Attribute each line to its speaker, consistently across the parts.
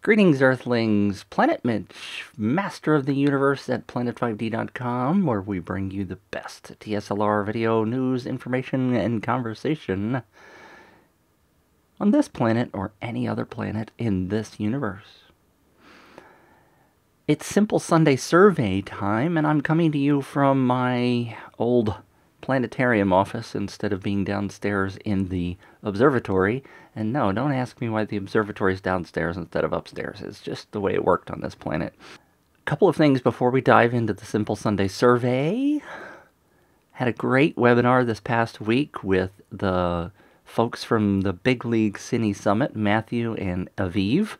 Speaker 1: Greetings, Earthlings! Planet Mitch, master of the universe at planet5d.com, where we bring you the best DSLR video, news, information, and conversation on this planet or any other planet in this universe. It's Simple Sunday survey time, and I'm coming to you from my old planetarium office instead of being downstairs in the observatory. And no, don't ask me why the observatory is downstairs instead of upstairs. It's just the way it worked on this planet. A couple of things before we dive into the Simple Sunday survey. Had a great webinar this past week with the folks from the Big League Cine Summit, Matthew and Aviv.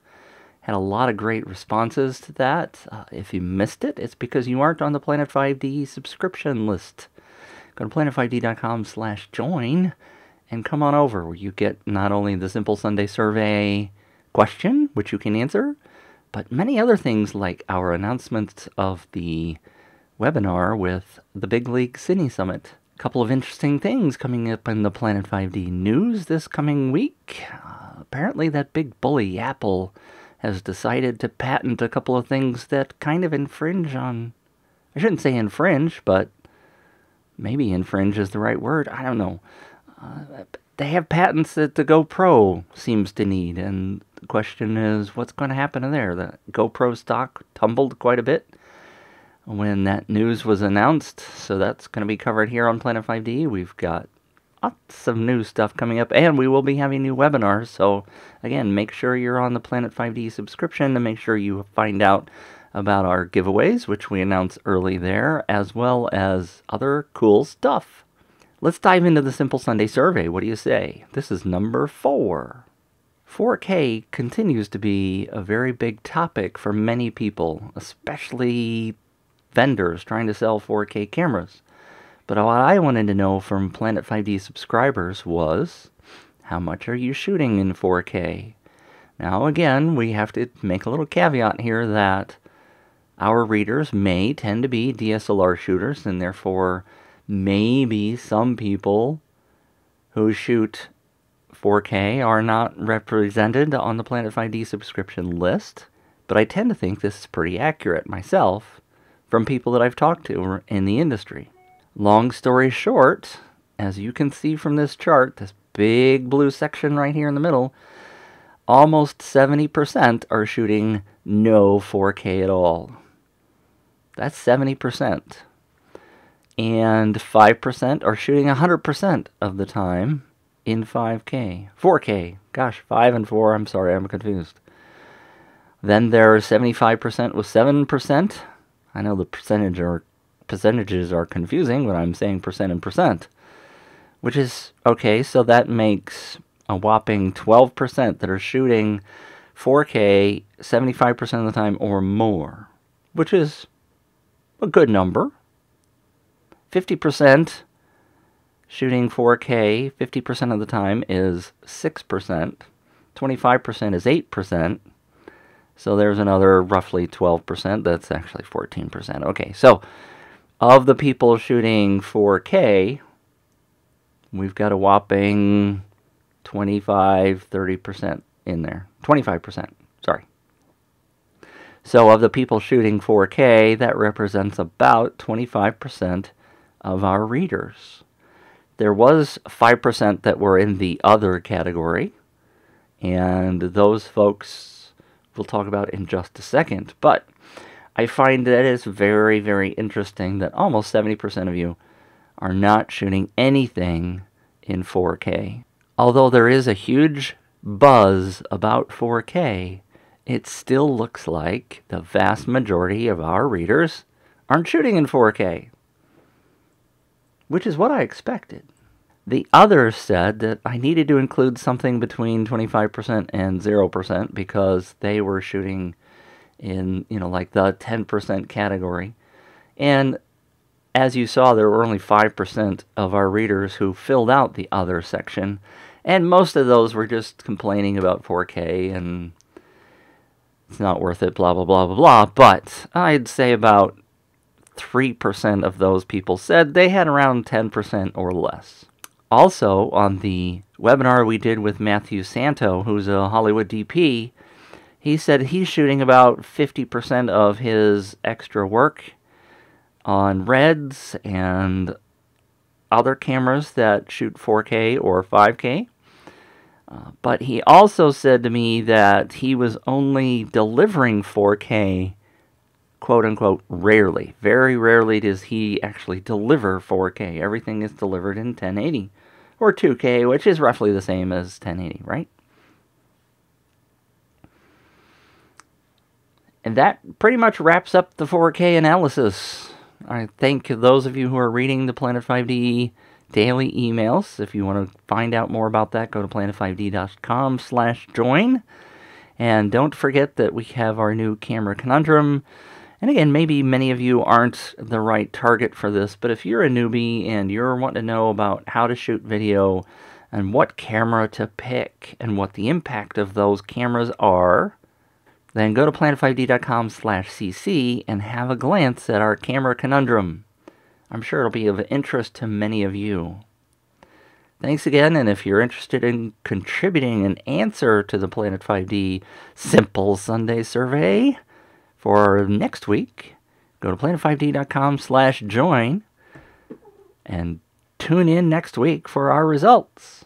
Speaker 1: Had a lot of great responses to that. If you missed it, it's because you aren't on the Planet 5D subscription list. Go to planet5d.com/join and come on over, where you get not only the Simple Sunday survey question, which you can answer, but many other things like our announcements of the webinar with the Big League Cine Summit. A couple of interesting things coming up in the Planet 5D news this coming week. Apparently that big bully Apple has decided to patent a couple of things that kind of infringe on... I shouldn't say infringe, but maybe infringe is the right word. I don't know. They have patents that the GoPro seems to need, and the question is, what's going to happen to there? The GoPro stock tumbled quite a bit when that news was announced, so that's going to be covered here on Planet 5D. We've got lots of new stuff coming up, and we will be having new webinars, so again, make sure you're on the Planet 5D subscription to make sure you find out about our giveaways, which we announce early there, as well as other cool stuff. Let's dive into the Simple Sunday survey. What do you say? This is number 4. 4K continues to be a very big topic for many people, especially vendors trying to sell 4K cameras. But what I wanted to know from Planet 5D subscribers was, how much are you shooting in 4K? Now again, we have to make a little caveat here that our readers may tend to be DSLR shooters, and therefore maybe some people who shoot 4K are not represented on the Planet 5D subscription list. But I tend to think this is pretty accurate myself from people that I've talked to in the industry. Long story short, as you can see from this chart, this big blue section right here in the middle, almost 70% are shooting no 4K at all. That's 70%. And 5% are shooting 100% of the time in 5K. 4K. Gosh, 5 and 4, I'm sorry, I'm confused. Then there's 75% with 7%. I know the percentages are confusing when I'm saying percent and percent. Which is, okay, so that makes a whopping 12% that are shooting 4K 75% of the time or more. Which is a good number. 50% shooting 4K 50% of the time is 6%. 25% is 8%. So there's another roughly 12%. That's actually 14%. Okay, so of the people shooting 4K, we've got a whopping 25-30% in there. 25%, sorry. So of the people shooting 4K, that represents about 25% of our readers. There was 5% that were in the other category, and those folks we'll talk about in just a second. But I find that it's very, very interesting that almost 70% of you are not shooting anything in 4K. Although there is a huge buzz about 4K, it still looks like the vast majority of our readers aren't shooting in 4K, which is what I expected. The others said that I needed to include something between 25% and 0% because they were shooting in, like the 10% category. And as you saw, there were only 5% of our readers who filled out the other section. And most of those were just complaining about 4K and it's not worth it, blah, blah, blah, blah, blah. But I'd say about 3% of those people said they had around 10% or less. Also, on the webinar we did with Matthew Santo, who's a Hollywood DP, He said he's shooting about 50% of his extra work on Reds and other cameras that shoot 4K or 5K. But he also said to me that he was only delivering 4K, quote unquote, rarely. Very rarely does he actually deliver 4K. Everything is delivered in 1080 or 2K, which is roughly the same as 1080, right? And that pretty much wraps up the 4K analysis. I thank those of you who are reading the Planet 5D daily emails. If you want to find out more about that, go to planet5d.com/join. And don't forget that we have our new camera conundrum. And again, maybe many of you aren't the right target for this, but if you're a newbie and you're wanting to know about how to shoot video and what camera to pick and what the impact of those cameras are, then go to planet5d.com/cc and have a glance at our camera conundrum. I'm sure it'll be of interest to many of you. Thanks again, and if you're interested in contributing an answer to the Planet 5D Simple Sunday Survey for next week, go to planet5d.com/join and tune in next week for our results.